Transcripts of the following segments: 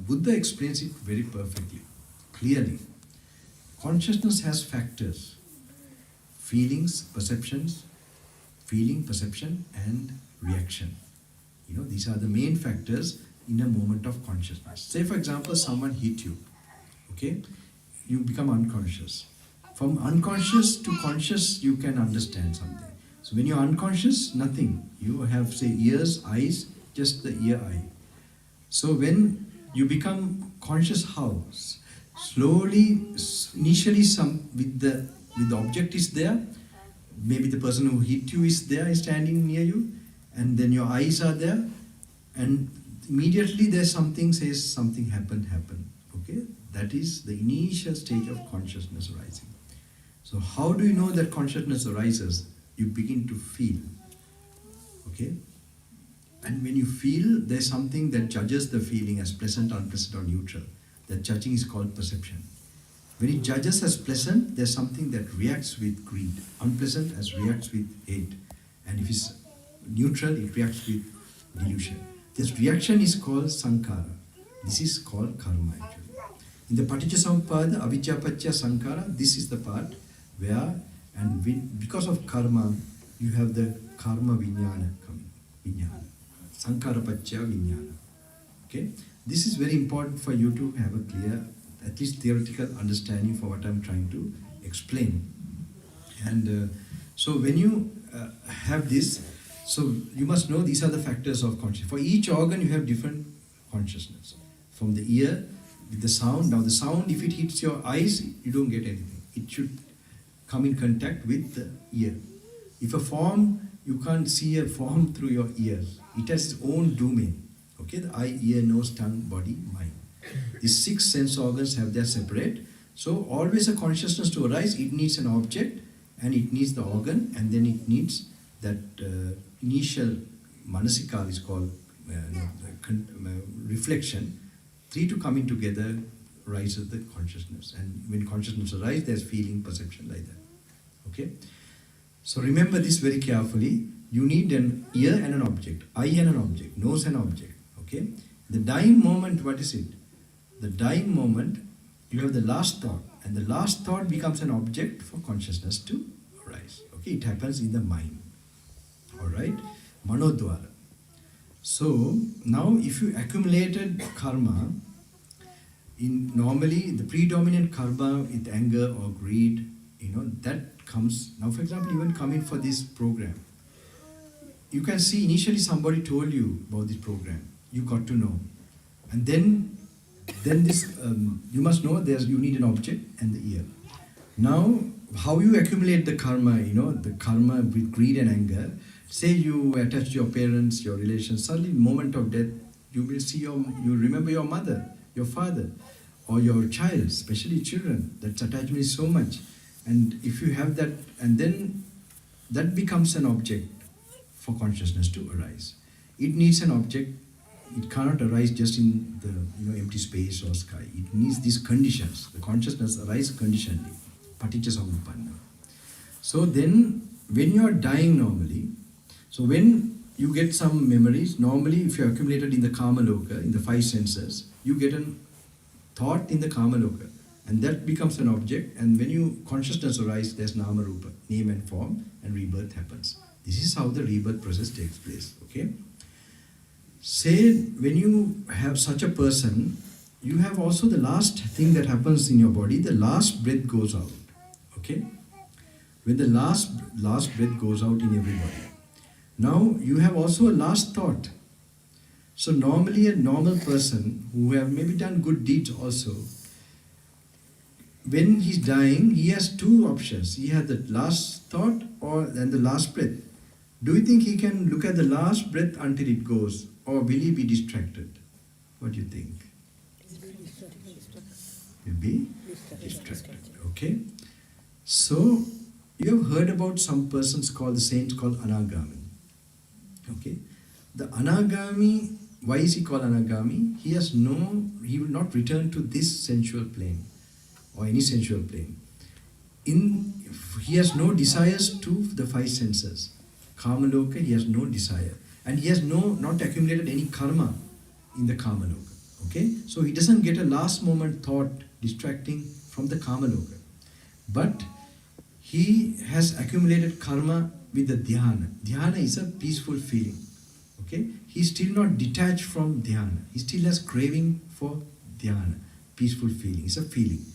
Buddha explains it very perfectly, clearly. Consciousness has factors: feelings, perceptions, feeling, perception, and reaction. These are the main factors in a moment of consciousness. Say, for example, someone hit you. Okay, you become unconscious. From unconscious to conscious, you can understand something. So when you're unconscious, nothing. You have, say, ears, eyes, just the ear, eye. So when you become conscious, how? Slowly, initially, with the object is there. Maybe the person who hit you is there, is standing near you, and then your eyes are there, and immediately there's something says something happened. Okay, that is the initial stage of consciousness arising. So how do you know that consciousness arises? You begin to feel. Okay, and when you feel, there's something that judges the feeling as pleasant, unpleasant, or neutral. That judging is called perception. When it judges as pleasant, there's something that reacts with greed. Unpleasant as reacts with hate. And if it's neutral, it reacts with delusion. This reaction is called sankhara. This is called karma actually. In the Paticcasamuppada, avijjapacca sankhara, this is the part where, because of karma, you have the karma vijnana coming. Vijnana. Sankhara pacca vijnana. Okay? This is very important for you to have a clear, at least theoretical understanding for what I'm trying to explain. And so when you have this, so you must know these are the factors of consciousness. For each organ you have different consciousness. From the ear, with the sound. Now the sound, if it hits your eyes, you don't get anything. It should come in contact with the ear. If a form, you can't see a form through your ears. It has its own domain. Okay, the eye, ear, nose, tongue, body, mind. These 6 sense organs have their separate. So always a consciousness to arise, it needs an object, and it needs the organ, and then it needs that initial manasikara is called reflection. 3 to come in together rises the consciousness. And when consciousness arises, there's feeling, perception like that. Okay? So remember this very carefully. You need an ear and an object, eye and an object, nose and object. Okay? The dying moment, what is it? The dying moment, you have the last thought, and the last thought becomes an object for consciousness to arise. Okay? It happens in the mind. Alright? Manodwara. So, now if you accumulated karma, normally the predominant karma with anger or greed, that comes, now for example, even coming for this program, you can see initially somebody told you about this program. You got to know. And then this, you must know you need an object and the ear. Now, how you accumulate the karma, the karma with greed and anger. Say you attach to your parents, your relations, suddenly in the moment of death, you will see you remember your mother, your father, or your child, especially children. That attachment is so much. And if you have that, and then that becomes an object for consciousness to arise. It needs an object. It cannot arise just in the empty space or sky. It needs these conditions. The consciousness arises conditionally. Paticcasamuppanna. So then, when you are dying normally, so when you get some memories, normally if you are accumulated in the Kamaloka, in the 5 senses, you get a thought in the Kamaloka. And that becomes an object, and when consciousness arises, there's Nama Rupa, name and form, and rebirth happens. This is how the rebirth process takes place. Okay? Say, when you have such a person, you have also the last thing that happens in your body, the last breath goes out. Okay? When the last breath goes out in everybody. Now, you have also a last thought. So normally a normal person who have maybe done good deeds also, when he's dying, he has 2 options. He has the last thought and the last breath. Do you think he can look at the last breath until it goes? Or will he be distracted? What do you think? He'll be distracted. Okay? So, you have heard about some persons called, the saints called Anagami. Okay? The Anagami, why is he called Anagami? He will not return to this sensual plane or any sensual plane. He has no desires to the 5 senses. Kamaloka, he has no desire. And he has not accumulated any karma in the Kamaloka. Okay, so he doesn't get a last moment thought distracting from the Kamaloka. But he has accumulated karma with the dhyana. Dhyana is a peaceful feeling. Okay, he's still not detached from dhyana. He still has craving for dhyana, peaceful feeling. It's a feeling.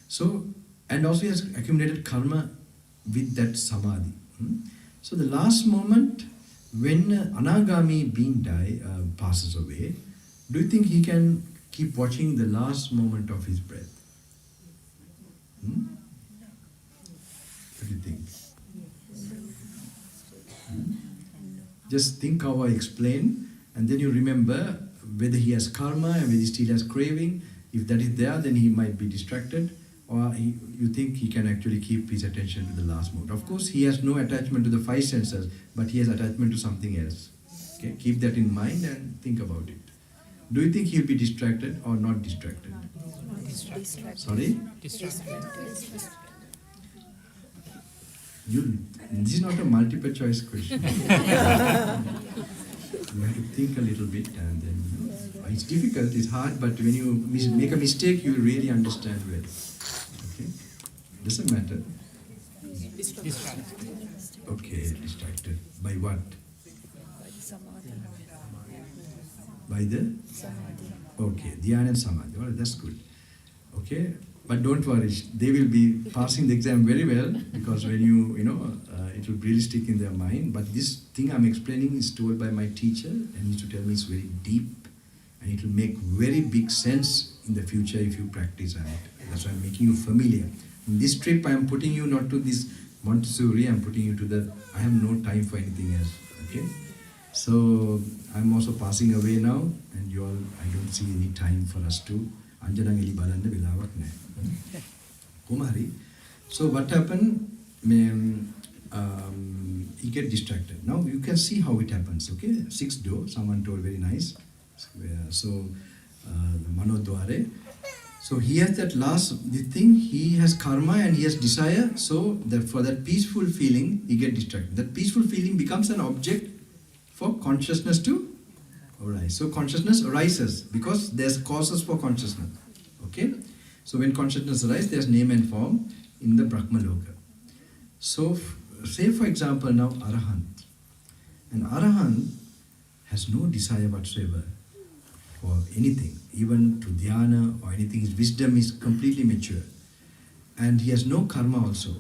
So, and also he has accumulated karma with that samadhi. So the last moment when anagami being passes away, do you think he can keep watching the last moment of his breath? What do you think? Just think how I explain, and then you remember whether he has karma and whether he still has craving. If that is there, then he might be distracted, or you think he can actually keep his attention to the last moment. Of course, he has no attachment to the five senses, but he has attachment to something else. Okay, keep that in mind and think about it. Do you think he'll be distracted or not distracted? Distracted. Sorry? Distracted. This is not a multiple choice question. You have to think a little bit, and then it's difficult, it's hard, but when you make a mistake, you will really understand well. Okay? Doesn't matter. Distracted. Okay, distracted. By what? By the? Okay, dhyana and samadhi. Well, that's good. Okay, but don't worry, they will be passing the exam very well, because when it will really stick in their mind. But this thing I'm explaining is told by my teacher, and he used to tell me it's very deep, and it will make very big sense in the future if you practice it. That's why I'm making you familiar. In this trip, I am putting you not to this Montessori, I'm putting you to the, I have no time for anything else. Okay? So, I'm also passing away now, and you all, I don't see any time for us to. Anjanangeli balanda velawak naha. Kumari. So what happened? He get distracted. Now you can see how it happens. Okay, 6th door. Someone told very nice. So Manodware. So he has that thing. He has karma and he has desire. So for that peaceful feeling, he get distracted. That peaceful feeling becomes an object for consciousness to arise. So consciousness arises because there's causes for consciousness. Okay? So when consciousness arises, there's name and form in the Brahmaloka. So say for example now Arahant. An Arahant has no desire whatsoever for anything, even to dhyana or anything. His wisdom is completely mature. And he has no karma also.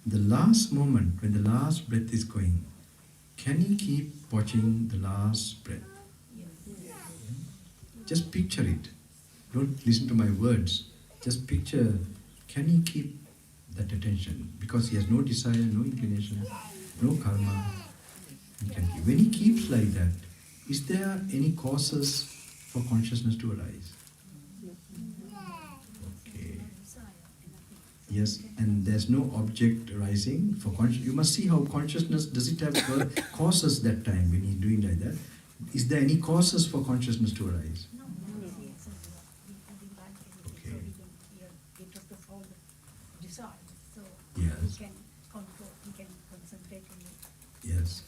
The last moment, when the last breath is going, can he keep watching the last breath? Just picture it. Don't listen to my words. Just picture, can he keep that attention? Because he has no desire, no inclination, no karma. He can keep. When he keeps like that, is there any causes for consciousness to arise? Okay. Yes, and there's no object arising for consciousness. You must see how consciousness, does it have causes that time when he's doing like that? Is there any causes for consciousness to arise? Okay. Yes. He can concentrate on it. Yes.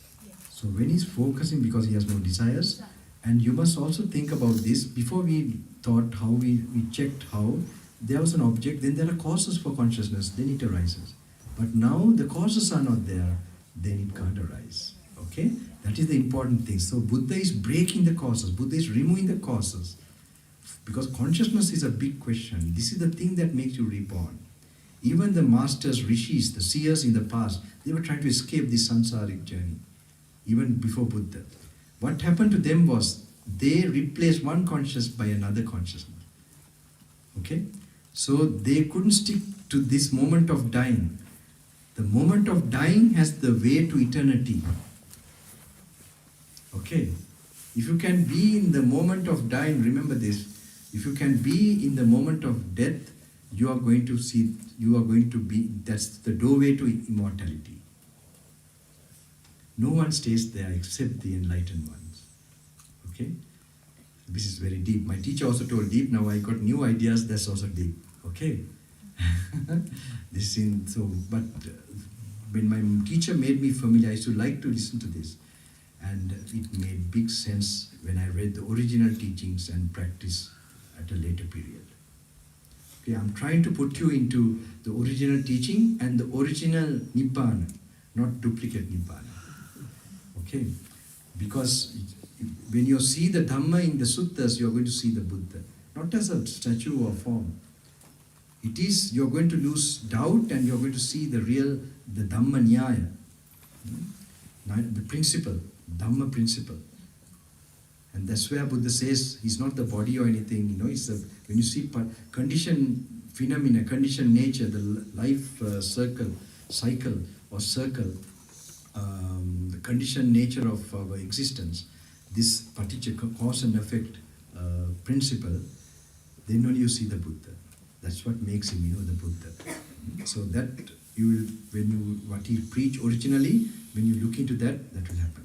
So when he's focusing, because he has no desires, and you must also think about this, before we thought how we checked how, there was an object, then there are causes for consciousness, then it arises. But now the causes are not there, then it can't arise. Okay? That is the important thing. So Buddha is breaking the causes, Buddha is removing the causes. Because consciousness is a big question. This is the thing that makes you reborn. Even the masters, rishis, the seers in the past, they were trying to escape this samsaric journey, even before Buddha. What happened to them was, they replaced one consciousness by another consciousness. Okay? So they couldn't stick to this moment of dying. The moment of dying has the way to eternity. Okay? If you can be in the moment of dying, remember this, if you can be in the moment of death, you are going to be, that's the doorway to immortality. No one stays there except the enlightened ones. Okay? This is very deep. My teacher also told deep, now I got new ideas, that's also deep. Okay? But when my teacher made me familiar, I used to like to listen to this. And it made big sense when I read the original teachings and practice at a later period. Okay, I'm trying to put you into the original teaching and the original Nibbana, not duplicate Nibbana. Okay, because when you see the Dhamma in the suttas, you're going to see the Buddha, not as a statue or form. It is, you're going to lose doubt and you're going to see the real, the Dhamma Nyaya, the principle, Dhamma principle. And that's where Buddha says he's not the body or anything, it's the, when you see conditioned phenomena, conditioned nature, the life cycle, the conditioned nature of our existence, this particular cause and effect principle, then only you see the Buddha. That's what makes him, the Buddha. So that you will, what he preached originally, when you look into that, that will happen.